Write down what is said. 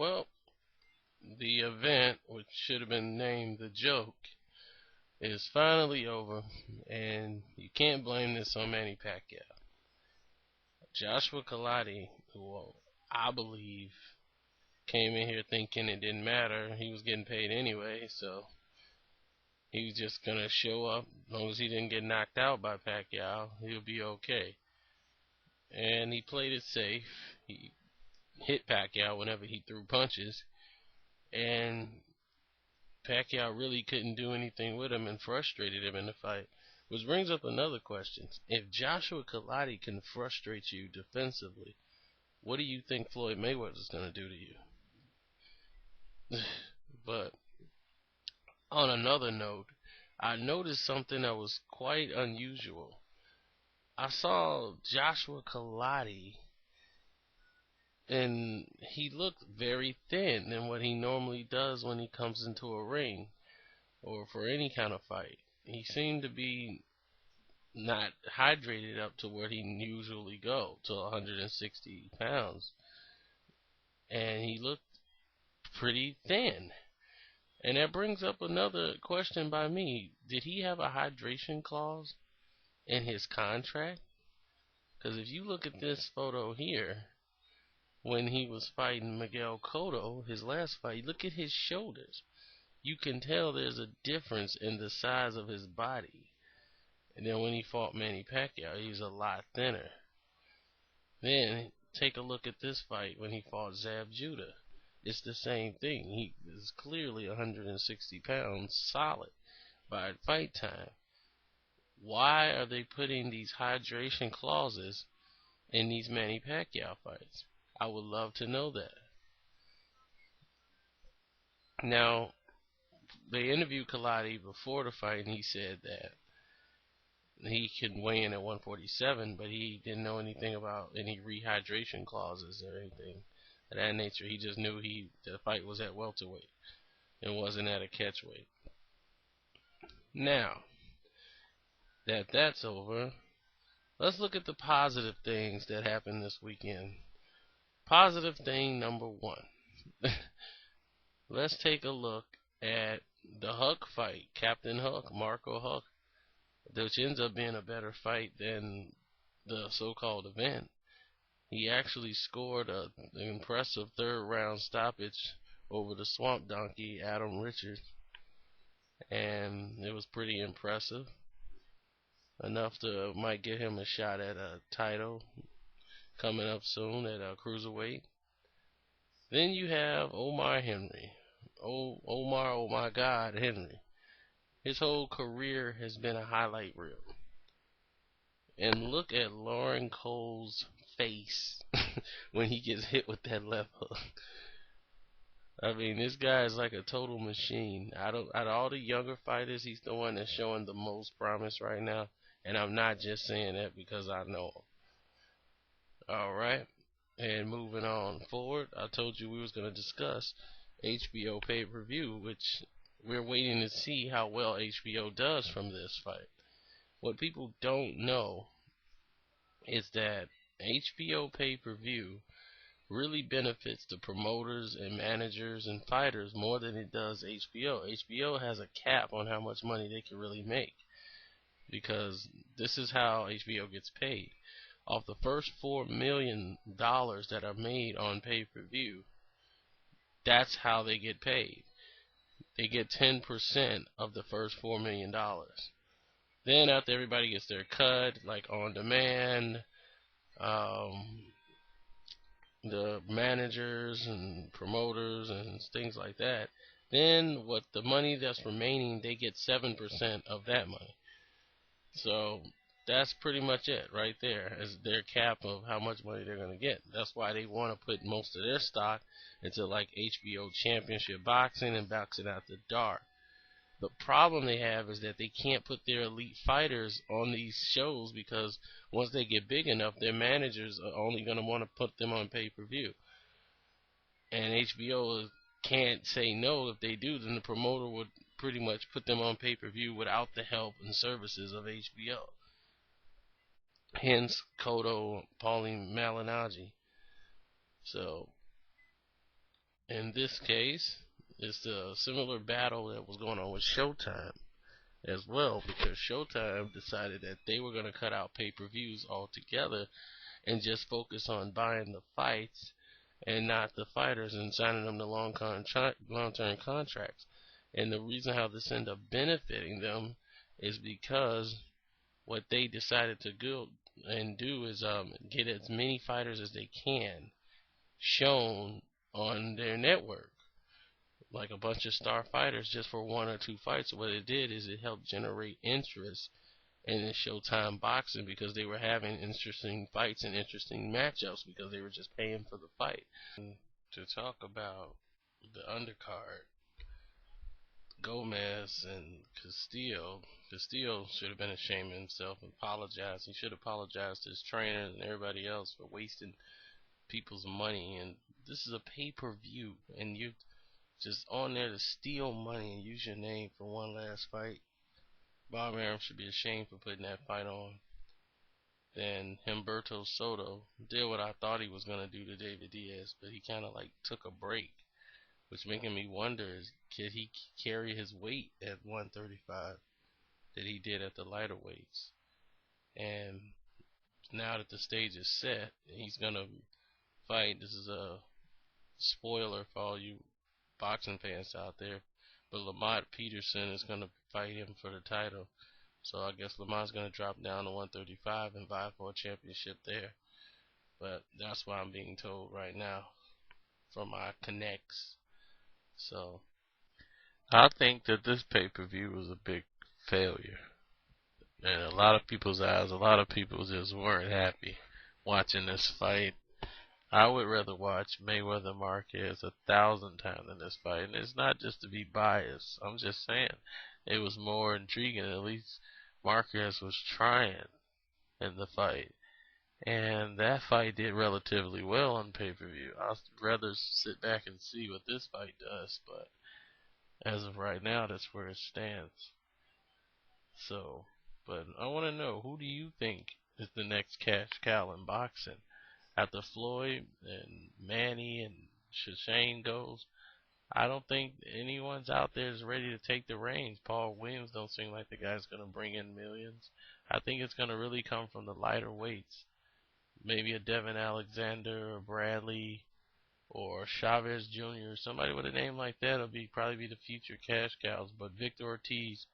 Well, the event, which should have been named The Joke, is finally over, and you can't blame this on Manny Pacquiao. Joshua Kaladi, who I believe came in here thinking it didn't matter, he was getting paid anyway, so he was just gonna show up. As long as he didn't get knocked out by Pacquiao, he'll be okay. And he played it safe. He hit Pacquiao whenever he threw punches, and Pacquiao really couldn't do anything with him and frustrated him in the fight. Which brings up another question. If Joshua Kaladi can frustrate you defensively, what do you think Floyd Mayweather's going to do to you? But on another note, I noticed something that was quite unusual. I saw Joshua Kaladi, and he looked very thin than what he normally does when he comes into a ring or for any kind of fight. He seemed to be not hydrated up to where he usually go to 160 pounds, and he looked pretty thin. And that brings up another question by me: did he have a hydration clause in his contract? Because if you look at this photo here, when he was fighting Miguel Cotto, his last fight, look at his shoulders. You can tell there's a difference in the size of his body. And then when he fought Manny Pacquiao, he's a lot thinner. Then take a look at this fight when he fought Zab Judah. It's the same thing. He is clearly 160 pounds solid by fight time. Why are they putting these hydration clauses in these Manny Pacquiao fights? I would love to know that. Now, they interviewed Kaladi before the fight, and he said that he could weigh in at 147, but he didn't know anything about any rehydration clauses or anything of that nature. He just knew the fight was at welterweight and wasn't at a catchweight. Now that that's over, let's look at the positive things that happened this weekend. Positive thing number one. Let's take a look at the Huck fight, Captain Huck, Marco Huck, which ends up being a better fight than the so-called event. He actually scored an impressive third round stoppage over the swamp donkey Adam Richards, and it was pretty impressive, enough to might get him a shot at a title coming up soon at a cruiserweight. Then you have Omar Henry. Omar, oh my God, Henry. His whole career has been a highlight reel. And look at Lauren Cole's face when he gets hit with that left hook. I mean, this guy is like a total machine. Out of all the younger fighters, he's the one that's showing the most promise right now. And I'm not just saying that because I know him. Alright. And moving on forward, I told you we was going to discuss HBO pay-per-view, which we're waiting to see how well HBO does from this fight. What people don't know is that HBO pay-per-view really benefits the promoters and managers and fighters more than it does HBO. HBO has a cap on how much money they can really make, because this is how HBO gets paid. Off the first $4 million that are made on pay-per-view, that's how they get paid. They get 10% of the first $4 million. Then after everybody gets their cut, like on demand, the managers and promoters and things like that, then what the money that's remaining, they get 7% of that money. So that's pretty much it right there, as their cap of how much money they're going to get. That's why they want to put most of their stock into like HBO Championship Boxing and Boxing After Dark. The problem they have is that they can't put their elite fighters on these shows, because once they get big enough, their managers are only going to want to put them on pay-per-view. And HBO can't say no. If they do, then the promoter would pretty much put them on pay-per-view without the help and services of HBO. Hence, Cotto, Pauline Malignaggi. So, In this case, it's the similar battle that was going on with Showtime as well, because Showtime decided that they were going to cut out pay-per-views altogether and just focus on buying the fights and not the fighters and signing them to long-term contracts. And the reason how this ended up benefiting them is because what they decided to go and do is get as many fighters as they can shown on their network, like a bunch of star fighters just for one or two fights. So what it did is it helped generate interest in the Showtime boxing, because they were having interesting fights and interesting matchups because they were just paying for the fight. And to talk about the undercard, Gomez and Castillo. Castillo should have been ashamed of himself and apologized. He should apologize to his trainer and everybody else for wasting people's money. And this is a pay-per-view, and you're just on there to steal money and use your name for one last fight. Bob Arum should be ashamed for putting that fight on. Then Humberto Soto did what I thought he was gonna do to David Diaz, but he kind of like took a break, which making me wonder is, could he carry his weight at 135 that he did at the lighter weights? And now that the stage is set, he's gonna fight. This is a spoiler for all you boxing fans out there, but Lamont Peterson is gonna fight him for the title. So I guess Lamont's gonna drop down to 135 and vie for a championship there. But that's what I'm being told right now from my connects. So I think that this pay-per-view was a big failure. In a lot of people's eyes, a lot of people just weren't happy watching this fight. I would rather watch Mayweather Marquez 1,000 times than this fight. And it's not just to be biased. I'm just saying it was more intriguing. At least Marquez was trying in the fight. And that fight did relatively well on pay-per-view. I'd rather sit back and see what this fight does. But as of right now, that's where it stands. So, but I want to know, who do you think is the next cash cow in boxing? After Floyd and Manny and Shane goes, I don't think anyone's out there is ready to take the reins. Paul Williams don't seem like the guy's going to bring in millions. I think it's going to really come from the lighter weights. Maybe a Devin Alexander or Bradley or Chavez Jr. Somebody with a name like that will probably be the future cash cows. But Victor Ortiz